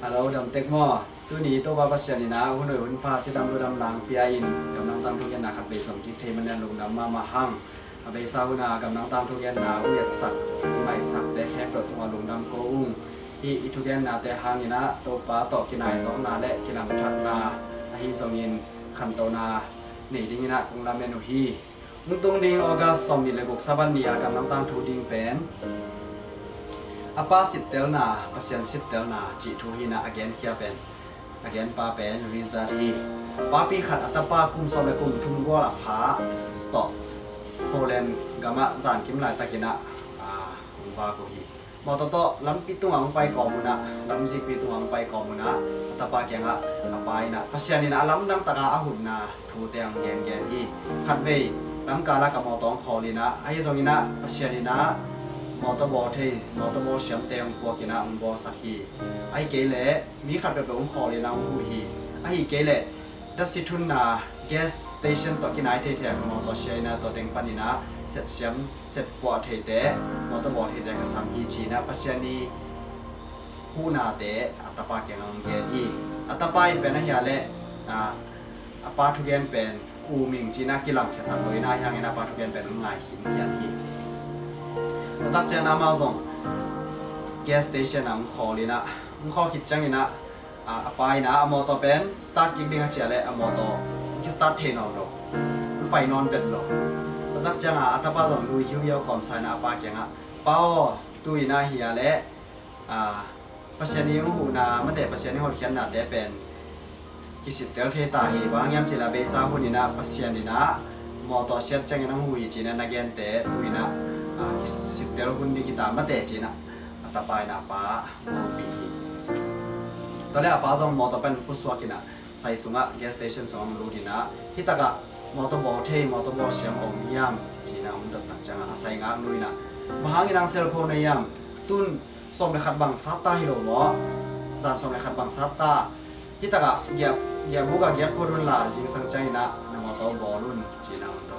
ฮัลโหลดำเต็กหม้อตัวนี้ตัวบาปัสยานี่นะหุ่นหน่วยหุ่นพาชิดำรูดำหลังปียอินกำลังตั้งทุกยันนาขับเบสมกิเทมันแนนลงดำมาหั่งเบซาหุนากำลังตั้งทุกยันนาอุยสักไม่สักแต่แค่ปลดตัวลงดำโกอุ้งที่อิทุกยันนาแต่หางนี่นะตัวปลาต่อกินายสองนาและกินำทักนาฮิซงยินขันโตนานี่ดิ้งนะคงลาเมนุฮีมุตงดิ้งออกัสสมดิเลบุกซาบันนียกำลังตั้งทุดิ้งเป็นapa sit telna pasien sit telna chi thu hina again kya pen again pa pen rizari papi khat atapa kum som le kum thum go la pha to polen gama zan kim lai takina ba ko hi mo to lam pitung ang pai ko muna lam sik pitung ang pai ko muna atapa kya nga apai na pasien ni na lam dang taka ahun na thu teang gen gen hi khat ve lam kala ka mo tong kholina ai zongina pasien ni naมอเตอร์บอลที่มอเตอร์บอลเสียงเต็มกว่ากินบอลสักทีไอ้เกลเล่มีขัดไปองคอเลยนะหูฮีไอ้เกลเล่ดัชทุนนาแก๊สสเตชันต่อกินไอเทเทมอเตอร์เชียนะต่อเต็งปันนี่นะเสร็จเสียงเสร็จกว่าเทเตมอเตอร์บอลเทเตกับสัมฮีจีนะปัจจุบันนี้หูนาเตอัตปาเกียงเกลีอัตปาเป็นอะไรเล่อัปาทุเกนเป็นอูมิงจีนะกิลังแค่สักเลยนะยังไงนะปาทุเกนเป็นง่ายหินเขียนฮีตักเจนามาส่งแก๊สสเตชันอ่ะขอเลยนะขอคิดจังเลยนะไปนะมอเตอร์เป็นสตาร์ทกิ๊กดิ้งเฉยเลยมอเตอร์คิดสตาร์ทเทนอนหรอกไปนอนเป็นหรอกตักจังอัตป้าส่งลุยหิวเยี่ยวก่อนใส่นะป้าเก่งเป้าตุยนะเฮียและปัจจัยนี้หูนะมันแต่ปัจจัยนี้เขาเขียนนะแต่เป็นกิสิตเตลเทตาฮีบางยามจิลาเบซ่าหุ่นนี่นะปัจจัยนี้นะมอเตอร์เชียจังยังหูยจีนะนักเรียนแต่ตุยนะสิบเดือนคุณดีกีตาร์มาเตะจีนะอัตปายนะป้าโมปีตอนแรกป้าส่งมอเตอร์เป็นผู้สวกินะใส่สุงะแก๊สสเตชันส่งรูดีนะที่ตะกะมอเตอร์บอลเทมอเตอร์บอลเสียงอมยามจีนะมันตัดจังอาศัยงานลุยนะมาหาเงินเซลโฟนในยามตุนส่งเลขัดบังซัตตาฮิโร่บ่จานส่งเลขัดบังซัตตาที่ตะกะเหยียบบุกเหยียบพูดรุ่นละสิงสังใจนะมอเตอร์บอลรุ่นจีนะมันต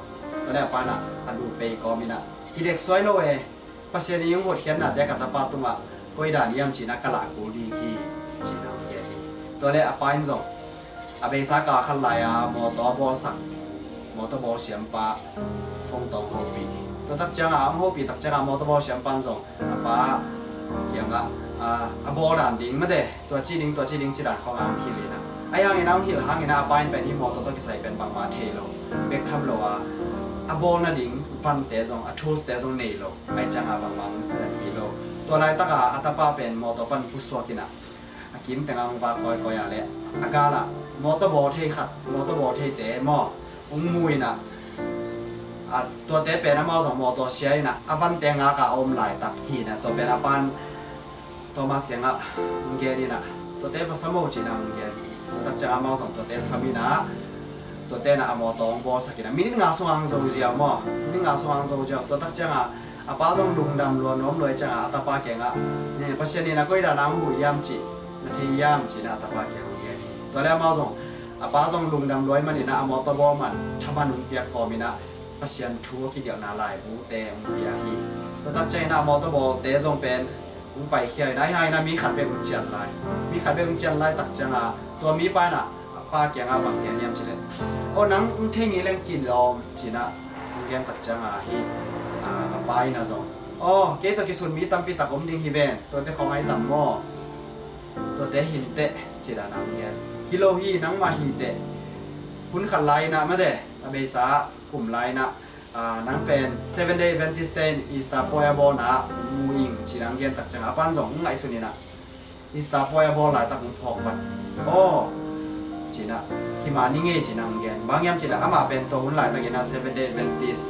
อนแรกป้านะอันดูไปก็มีนะอีเด็กสวยเลยปัจจัยนี้ยังหดเขียนหนาแต่กับตาปาตุงอ่ะก็อีด่านยามจีนักกะละกูดีที่จีนักเงี้ยตัวเล็กอปายน์ส่งอเบซ่ากาขันไหลมอเตอร์บอลสักมอเตอร์บอลเสียมปะฟงตองโฮปีตัวตักจังโฮปีตักจังมอเตอร์บอลเสียมปันส่งป้าเกี่ยงบอลด่านดิ้งมาเด้ตัวจีดิ้งจีด่านของฮิลีนะไอ้ยังไงน้ำฮิลหางไงนะอปายน์เป็นที่มอเตอร์ต้องใส่เป็นบางมาเทโลเบกทำโลบอลน่ะดิ้งฟันเตะส่งทูสเตะส่งเนยโลไอจังบางมังเสร็จกิโลตัวไรตะกะอัตปาเป็นมอเตอร์ปันผู้สวกินะกินแต่งางบาคอยอะไรอากาละมอเตอร์บอลเทขัดมอเตอร์บอลเทเตะมอมุยนะตัวเตะเป็นน้ำมอสองมอเตอร์เชียนะฟันเตงากะอมไหลตักทีนะตัวเป็นปันตัวมาเสียงมึงเกนี่นะตัวเตะพัสมุจีนะมึงเกตัวตักจะมอสองตัวเตะสามีนะตัวเต้นมอตองบอสักนะมินิงาสว่างโซเจียมอมินิงาสว่างโซเจียตัวตักจังป้าจงดุงดำล้วนน้อมลอยจังตาป้าเก่งเนี่ยปัจจัยนี้นะก็อีด่าน้ำหูยามจีนาทียามจีนะตาป้าเก่งเงี้ยตัวแรกมาจงป้าจงดุงดำลอยมันนี่นะมอตบอมันทำมันเปียกคอมีนะปัจจัยทัวกี่เดียวนาลายบูเตงเปียฮีตัวตักใจนะมอตบอเตจงเป็นอุ้งไปเขียนได้ให้นะมีขัดเป็นกุญแจลายมีขัดเป็นกุญแจลายตักจังตัวมีป้ายน่ะป้าเก่งบางเงี้ยยามจีเลยโอ้นังเที่ยงนี้เล่นกินลอมจีนะเงี้ยตัดจังฮีไปนะจ๊ะโอ้เกตัวกิสุนมีตั้มปีตักอมดิ้งฮีเวนตัวเตะของไอ้ตั้มหม้อตัวเตะหินเตะจีดานังเงี้ยฮิโลฮีนังมาฮีเตะคุณขันไลนะมาเดะอเบซ่ากลุ่มไลนะนังเป็น7 Day Adventist Day อีสตาร์พอยบอลนะมูอิงจีนังเงี้ยตัดจังปันจ๊งไอ้สุนีนะอีสตาร์พอยบอลหลายตักมุพอกมันโอ้จีน่ะที่มานี่เงี้ยจีนังเงี้ยบางยามจีน่ะอามาเป็นตัวหุ่นหลายตะกี้นะ7 Day Adventist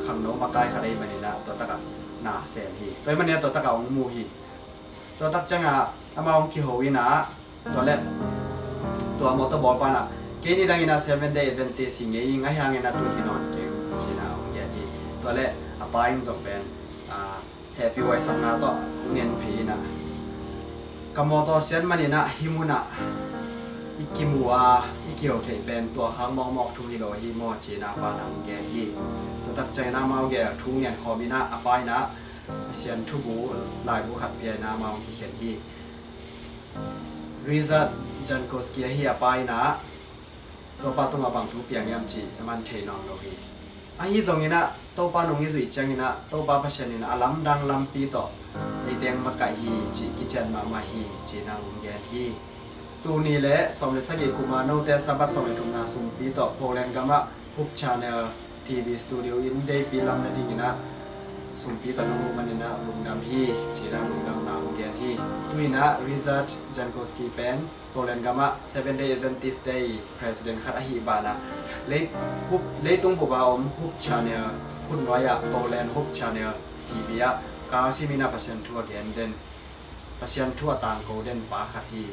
ขังโนมาไกลขนาดมันนี่นะตัวตะกันน่าเสียฮีตัวมันเนี่ยตัวตะกันองมูฮีตัวตักจังอามาองคิโฮวินะตัวเล็กตัวมอเตอร์บอลปานะเกนี่ดังนะ7 Day Adventist หิงเงี้ยง่ายยังเงี้ยนะตัวที่นอนเก่งจีน่ะองเงี้ยฮีตัวเล็กไปมันจะเป็นHappy Way สังนาต่อเงินผีนะกับมอเตอร์เซียนมันนี่นะฮิมุนะอีกิมัวอีเกี่ยวเทเป็นตัวค้างมอกทุฮิโรฮิโมจีนาปานังเกฮีตัวตักใจนามาเกทุงเงินคอมินะอปายนะเซียนทุบูลายบุขัดเปียนามาที่เขียนฮี ม Rizat Jankowski hi apai na to pa tung abang tu piang yam chi man the nong lo hi a hi zong ina to pa nong hi zui chang ina to pa passion ina alam dang lam pi to ei teng ma kai hi chi kitchen ma hi chi na ung gen hi tu ni le som le sagi kuma no te sabat som le thum na sum pi to Poland gama hook channel TV studio in day pi lam na ding ina sum pi ta no man ina lung dam hi chi na lung dam na ung gen hi tuina Rizat Jankowski pen Poland gama 7 day Adventist day president khat a hi bana le tung bu ba om hook channel khun noya Poland hook channel TV ya ka simina pasien thu again den pasien thu atang ko den pa khat hi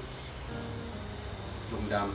lung dam